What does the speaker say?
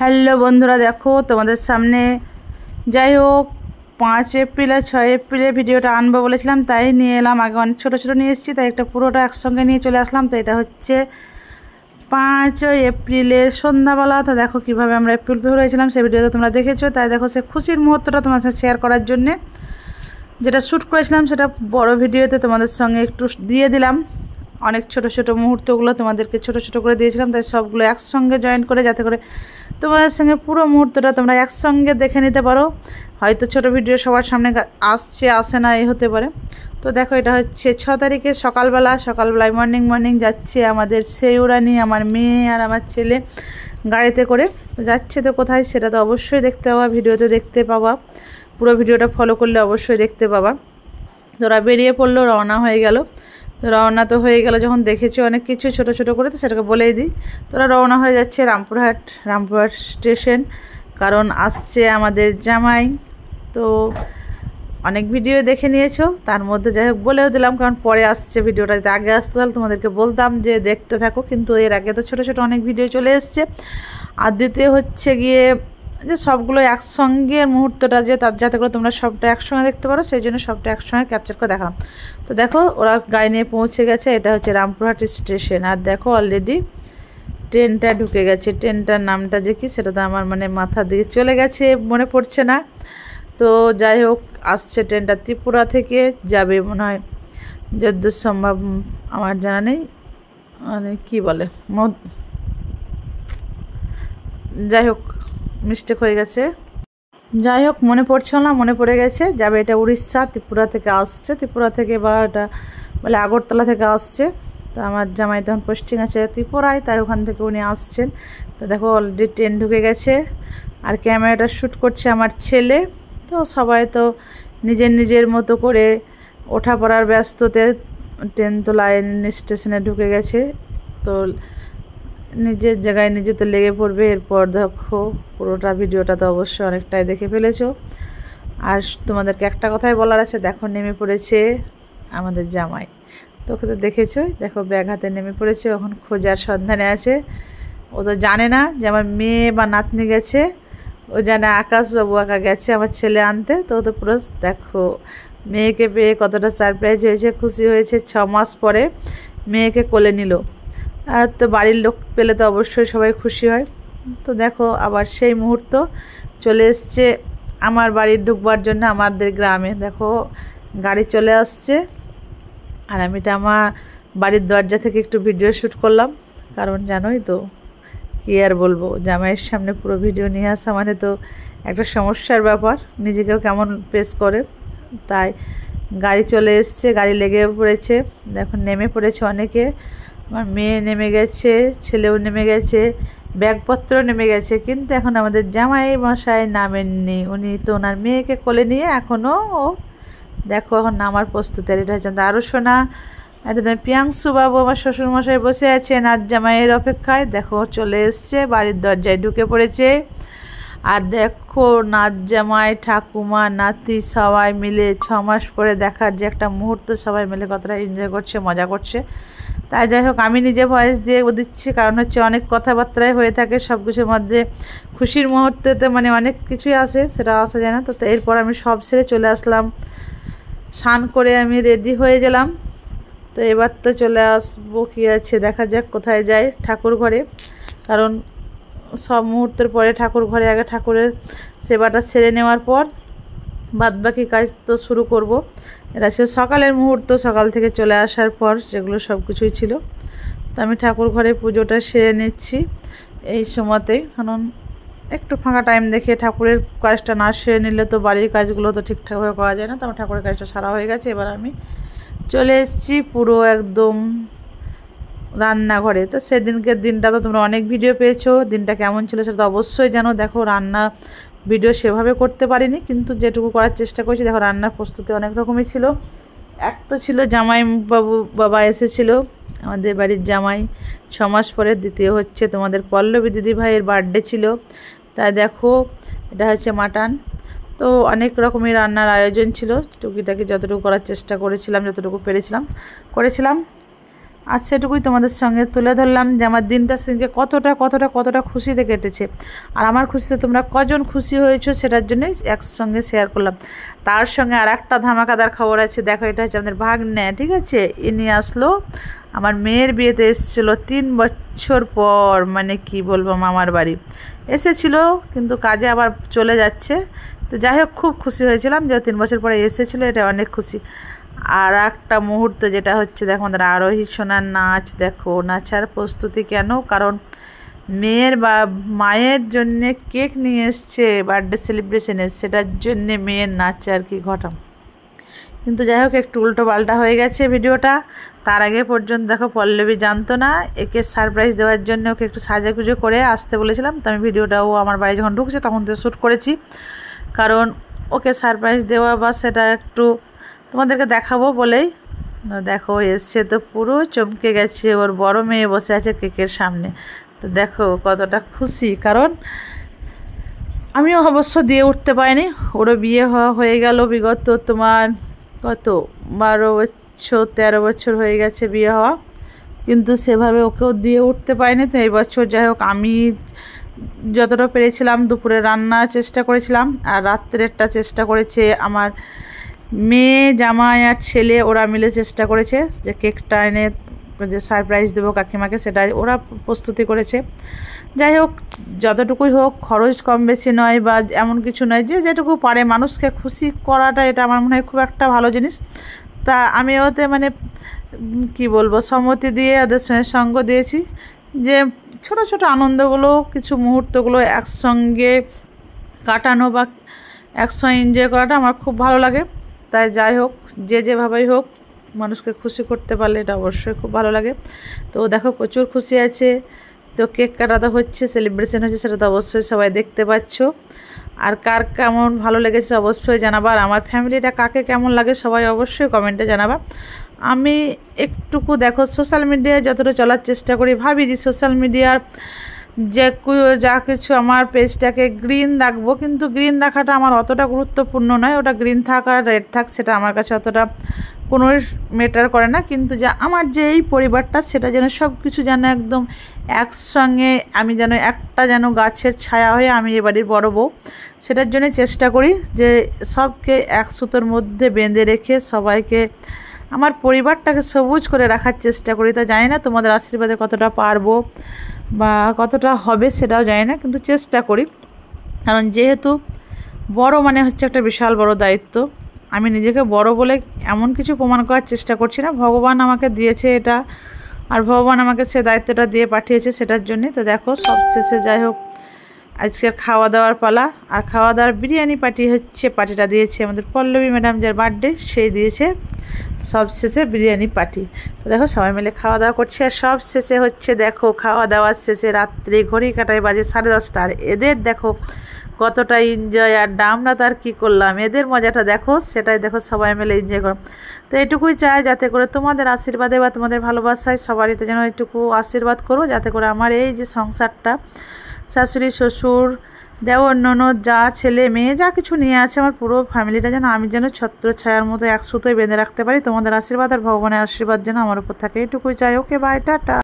Hello বন্ধুরা, দেখো তোমাদের সামনে যাই হোক 5 এপ্রিল আর 6 এপ্রিলে ভিডিওটা আনবো বলেছিলাম, তাই নিয়ে এলাম। আগে অনেক ছোটো ছোটো নিয়ে এসেছি, তাই একটা পুরোটা একসঙ্গে নিয়ে চলে আসলাম। তো এটা হচ্ছে 5 এপ্রিলের সন্ধ্যাবেলা। তো দেখো কীভাবে আমরা এপ্রিল ফুল হয়েছিলাম, সেই ভিডিওটা তোমরা দেখেছো। তাই দেখো সে খুশির মুহূর্তটা তোমার সাথে শেয়ার করার জন্যে যেটা শ্যুট করেছিলাম সেটা বড় ভিডিওতে তোমাদের সঙ্গে একটু দিয়ে দিলাম। অনেক ছোট ছোট মুহূর্তগুলো তোমাদেরকে ছোট ছোট করে দিয়েছিলাম, তাই সবগুলো একসঙ্গে জয়েন করে যাতে করে তোমাদের সঙ্গে পুরো মুহূর্তটা তোমরা একসঙ্গে দেখে নিতে পারো। হয়তো ছোট ভিডিও সবার সামনে আসে না, এই হতে পারে। তো দেখো এটা হচ্ছে 6 তারিখে সকালবেলায় মর্নিং যাচ্ছে আমাদের শেউরানি, আমার মেয়ে আর আমার ছেলে গাড়িতে করে যাচ্ছে। তো কোথায় সেটা তো অবশ্যই দেখতে পাবা, ভিডিওতে দেখতে পাবা। পুরো ভিডিওটা ফলো করলে অবশ্যই দেখতে পাবা। তোরা বেরিয়ে পড়লো, রওনা হয়ে গেল। তো রওনা তো হয়ে গেল, যখন দেখেছি অনেক কিছু ছোট ছোট করে, তো সেটাকে বলেই দিই। তোরা রওনা হয়ে যাচ্ছে রামপুরহাট স্টেশন, কারণ আসছে আমাদের জামাই। তো অনেক ভিডিও দেখে নিয়েছো, তার মধ্যে যাই হোক বলেও দিলাম, কারণ পরে আসছে ভিডিওটা। যদি আগে আসতে তাহলে তোমাদেরকে বলতাম যে দেখতে থাকো, কিন্তু এর আগে তো ছোটো ছোটো অনেক ভিডিও চলে এসছে। আর দ্বিতীয় হচ্ছে গিয়ে যে সবগুলো একসঙ্গে মুহূর্তটা যে যাতে করে তোমরা সবটা একসঙ্গে দেখতে পারো, সেই জন্য সবটা একসঙ্গে ক্যাপচার করে দেখালাম। তো দেখো ওরা গাড়ি নিয়ে পৌঁছে গেছে, এটা হচ্ছে রামপুরহাট স্টেশন। আর দেখো অলরেডি ট্রেনটা ঢুকে গেছে। ট্রেনটার নামটা যে কি সেটা তো আমার মাথা দিয়ে চলে গেছে, মনে পড়ছে না। তো যাই হোক আসছে ট্রেনটা ত্রিপুরা থেকে যাবে মনে হয়, যতদূর সম্ভব আমার জানা নেই, কী বলে, যাই হোক মিস্টেক হয়ে গেছে। যাই হোক মনে পড়ছে না, মনে পড়ে গেছে, যাবে এটা উড়িষ্যা, ত্রিপুরা থেকে আসছে। ত্রিপুরা থেকে বা এটা বলে আগরতলা থেকে আসছে। তো আমার জামাই তখন পোস্টিং আছে ত্রিপুরায়, তাই ওখান থেকে উনি আসছেন। তো দেখো অলরেডি ট্রেন ঢুকে গেছে, আর ক্যামেরাটা শ্যুট করছে আমার ছেলে। তো সবাই তো নিজের মতো করে ওঠা পড়ার ব্যস্ততে ট্রেন তো লাইন স্টেশনে ঢুকে গেছে। তো নিজের জায়গায় নিজে তো লেগে পড়বে। এরপর দেখো পুরোটা ভিডিওটা তো অবশ্যই অনেকটাই দেখে ফেলেছো। আর তোমাদেরকে একটা কথাই বলার আছে, দেখো নেমে পড়েছে আমাদের জামাই। তোকে তো দেখেছো, দেখো ব্যাগ হাতে নেমে পড়েছে, এখন খোঁজার সন্ধানে আছে। ও তো জানে না যে আমার মেয়ে বা নাতনি গেছে, ও জানে আকাশবাবু একা গেছে আমার ছেলে আনতে। তো তো পুরো দেখো মেয়েকে পেয়ে কতটা সারপ্রাইজ হয়েছে, খুশি হয়েছে। 6 মাস পরে মেয়েকে কোলে নিল। আর তো বাড়ির লোক পেলে তো অবশ্যই সবাই খুশি হয়। তো দেখো আবার সেই মুহূর্ত চলে এসছে আমার বাড়ির ঢুকবার জন্য, আমাদের গ্রামে। দেখো গাড়ি চলে আসছে, আর আমি এটা আমার বাড়ির দরজা থেকে একটু ভিডিও শ্যুট করলাম, কারণ জানোই তো কী আর বলবো, জামাইয়ের সামনে পুরো ভিডিও নিয়ে আসা মানে তো একটা সমস্যার ব্যাপার, নিজেকেও কেমন পেশ করে। তাই গাড়ি চলে এসছে, গাড়ি লেগে পড়েছে। দেখো নেমে পড়েছে অনেকে, আমার মেয়ে নেমে গেছে, ছেলেও নেমে গেছে, ব্যাগপত্র নেমে গেছে, কিন্তু এখন আমাদের জামাই মশাই নামেননি। উনি তো ওনার মেয়েকে কোলে নিয়ে এখনও দেখো এখন নামার প্রস্তুতি। আর এটা হচ্ছে আরও শোনা, এটা প্রিয়াংশু বাবু আমার শ্বশুরমশাই বসে আছেন আর জামাইয়ের অপেক্ষায়। দেখো চলে এসছে, বাড়ির দরজায় ঢুকে পড়েছে। আর দেখো নাত জামাই, ঠাকুমা, নাতি সবাই মিলে 6 মাস পরে দেখার যে একটা মুহূর্ত, সবাই মিলে কতটা এনজয় করছে, মজা করছে। তাই যাই হোক আমি নিজে ভয়েস দিয়ে দিচ্ছি, কারণ হচ্ছে অনেক কথাবার্তাই হয়ে থাকে সব কিছুর মধ্যে। খুশির মুহূর্তেতে অনেক কিছুই আসে, সেটা আসা যায় না। তো এরপর আমি সব সেরে চলে আসলাম, স্নান করে আমি রেডি হয়ে গেলাম। তো এবার তো চলে আসবো, কী আছে দেখা যাক কোথায় যাই, ঠাকুর ঘরে। কারণ সব মুহূর্তের পরে ঠাকুর ঘরে আগে ঠাকুরের সেবাটা সেরে নেওয়ার পর বাদবাকি কাজ তো শুরু করব। এটা সে সকালের মুহূর্ত, সকাল থেকে চলে আসার পর যেগুলো সব কিছুই ছিল। তো আমি ঠাকুর ঘরে পুজোটা সেরে নিচ্ছি এই সময়তেই, কারণ একটু ফাঁকা টাইম দেখে ঠাকুরের কাজটা না সেরে নিলে তো বাড়ির কাজগুলো তো ঠিকঠাকভাবে করা যায় না। তো আমার ঠাকুরের কাজটা সারা হয়ে গেছে, এবার আমি চলে এসেছি পুরো একদম রান্নাঘরে। তো সেদিনকের দিনটা তো তোমরা অনেক ভিডিও পেয়েছো, দিনটা কেমন ছিল সেটা তো অবশ্যই জানো। দেখো রান্না ভিডিও সেভাবে করতে পারিনি, কিন্তু যেটুকু করার চেষ্টা করেছি। দেখো রান্নার প্রস্তুতি অনেক রকমই ছিল। এক তো ছিল জামাই বাবা এসেছিল, আমাদের বাড়ির জামাই 6 মাস পরে। দ্বিতীয় হচ্ছে তোমাদের পল্লবী দিদি ভাইয়ের বার্থডে ছিল। তাই দেখো এটা হচ্ছে মাটন। তো অনেক রকমের রান্নার আয়োজন ছিল, টুকিটাকি যতটুকু করার চেষ্টা করেছিলাম, যতটুকু পেরেছিলাম করেছিলাম। আর সেটুকুই তোমাদের সঙ্গে তুলে ধরলাম যে আমার দিনটা সেদিনকে কতটা খুশিতে কেটেছে। আর আমার খুশিতে তোমরা কজন খুশি হয়েছো সেটার জন্যই একসঙ্গে শেয়ার করলাম। তার সঙ্গে আর একটা ধামাকাদার খবর আছে, দেখো এটা হচ্ছে আমাদের ভাগ্নে, ঠিক আছে, এ নিয়ে আসলো আমার মেয়ের বিয়েতে এসেছিলো 3 বছর পর, মানে কি বলবো, মামার বাড়ি এসেছিলো কিন্তু কাজে আবার চলে যাচ্ছে। তো যাই হোক খুব খুশি হয়েছিলাম যে 3 বছর পরে এসেছিলো, এটা অনেক খুশি। আর একটা মুহূর্ত যেটা হচ্ছে দেখো আমাদের আরোহী সোনার নাচ, দেখো নাচার প্রস্তুতি কেন, কারণ মেয়ের বা মায়ের জন্যে কেক নিয়ে এসছে বার্থডে সেলিব্রেশনে, সেটার জন্যে মেয়ের নাচ আর কি ঘটাম। কিন্তু যাই হোক একটু উল্টো পাল্টা হয়ে গেছে ভিডিওটা। তার আগে পর্যন্ত দেখো পল্লবী জানতো না, একে সারপ্রাইজ দেওয়ার জন্য ওকে একটু সাজাগুজো করে আসতে বলেছিলাম। তো আমি ভিডিওটাও আমার বাড়ি যখন ঢুকছে তখন তো শ্যুট করেছি, কারণ ওকে সারপ্রাইজ দেওয়া বা সেটা একটু তোমাদেরকে দেখাবো বলেই। দেখো এসছে তো পুরো চমকে গেছে, ওর বড় মেয়ে বসে আছে কেকের সামনে। তো দেখো কতটা খুশি, কারণ আমিও অবশ্য দিয়ে উঠতে পারিনি। ওরও বিয়ে হয়ে গেল বিগত তোমার কত 12 বছর 13 বছর হয়ে গেছে বিয়ে হওয়া, কিন্তু সেভাবে ওকেও দিয়ে উঠতে পারিনি। তো এই বছর যাই হোক আমি যতটা পেরেছিলাম দুপুরে রান্নার চেষ্টা করেছিলাম, আর রাত্রেরটা চেষ্টা করেছে আমার মেয়ে, জামাই আর ছেলে, ওরা মিলে চেষ্টা করেছে যে কেকটা এনে যে সারপ্রাইজ দেবো কাকিমাকে, সেটাই ওরা প্রস্তুতি করেছে। যাই হোক যতটুকুই হোক, খরচ কম বেশি নয় বা এমন কিছু নয়, যে যেটুকু পারে মানুষকে খুশি করাটা, এটা আমার মনে হয় খুব একটা ভালো জিনিস। তা আমি ওতে মানে কি বলবো, সম্মতি দিয়ে ওদের সঙ্গে সঙ্গ দিয়েছি যে ছোট ছোট আনন্দগুলো, কিছু মুহূর্তগুলো একসঙ্গে কাটানো বা একসঙ্গে এনজয় করাটা আমার খুব ভালো লাগে। তাই যাই হোক যে যেভাবেই হোক মানুষকে খুশি করতে পারলে এটা অবশ্যই খুব ভালো লাগে। তো দেখো প্রচুর খুশি আছে, তো কেক কাটাতে হচ্ছে, সেলিব্রেশন হচ্ছে, সেটা তো অবশ্যই সবাই দেখতে পাচ্ছ। আর কার কেমন ভালো লেগেছে অবশ্যই জানাবা, আর আমার ফ্যামিলিটা কাকে কেমন লাগে সবাই অবশ্যই কমেন্টে জানাবা। আমি একটুকু দেখো সোশ্যাল মিডিয়ায় যতটা চলার চেষ্টা করি, ভাবি যে সোশ্যাল মিডিয়ার যে যা কিছু আমার পেজটাকে গ্রিন রাখবো, কিন্তু গ্রিন রাখাটা আমার অতটা গুরুত্বপূর্ণ নয়। ওটা গ্রিন থাক আর রেড থাক সেটা আমার কাছে অতটা কোনো ম্যাটার করে না, কিন্তু যা আমার যে এই পরিবারটা সেটা যেন সব কিছু যেন একদম একসঙ্গে, আমি যেন একটা যেন গাছের ছায়া হয়ে আমি এ বাড়ির বড় বউ, সেটার জন্য চেষ্টা করি যে সবকে এক সুতোর মধ্যে বেঁধে রেখে সবাইকে আমার পরিবারটাকে সবুজ করে রাখার চেষ্টা করি। তা জানি না তোমাদের আশীর্বাদে কতটা পারবো বা কতটা হবে সেটাও জানি না, কিন্তু চেষ্টা করি। কারণ যেহেতু বড় মানে হচ্ছে একটা বিশাল বড় দায়িত্ব, আমি নিজেকে বড় বলে এমন কিছু প্রমাণ করার চেষ্টা করছি না, ভগবান আমাকে দিয়েছে এটা, আর ভগবান আমাকে সে দায়িত্বটা দিয়ে পাঠিয়েছে সেটার জন্যে। তো দেখো সবশেষে যাই হোক আজকে খাওয়া দাওয়ার পালা, আর খাওয়া দাওয়ার বিরিয়ানি পার্টি হচ্ছে, পার্টিটা দিয়েছে আমাদের পল্লবী ম্যাডাম যার বার্থডে, সেই দিয়েছে সবশেষে বিরিয়ানি পার্টি। তো দেখো সবাই মিলে খাওয়া দাওয়া করছে, আর সব শেষে হচ্ছে দেখো খাওয়া দাওয়ার শেষে রাত্রে ঘড়ি কাটায় বাজে 10:30, আর এদের দেখো কতটা এনজয়, আর আমরা তার কী করলাম, এদের মজাটা দেখো, সেটাই দেখো সবাই মিলে এনজয় করো। তো এটুকুই চাই যাতে করে তোমাদের আশীর্বাদে বা তোমাদের ভালোবাসায় সবারইতে যেন একটুকু আশীর্বাদ করো, যাতে করে আমার এই যে সংসারটা, শাশুড়ি শ্বশুর দেওর ননদ যা ছেলে মেয়ে যা কিছু নিয়ে আছে আমার পুরো ফ্যামিলিটা যেন আমি যেন ছত্র ছায়ার মতো এক সুতোয় বেঁধে রাখতে পারি। তোমাদের আশীর্বাদ আর ভগবানের আশীর্বাদ যেন আমার উপর থাকে, এটুকুই চাই। Okay bye, tata.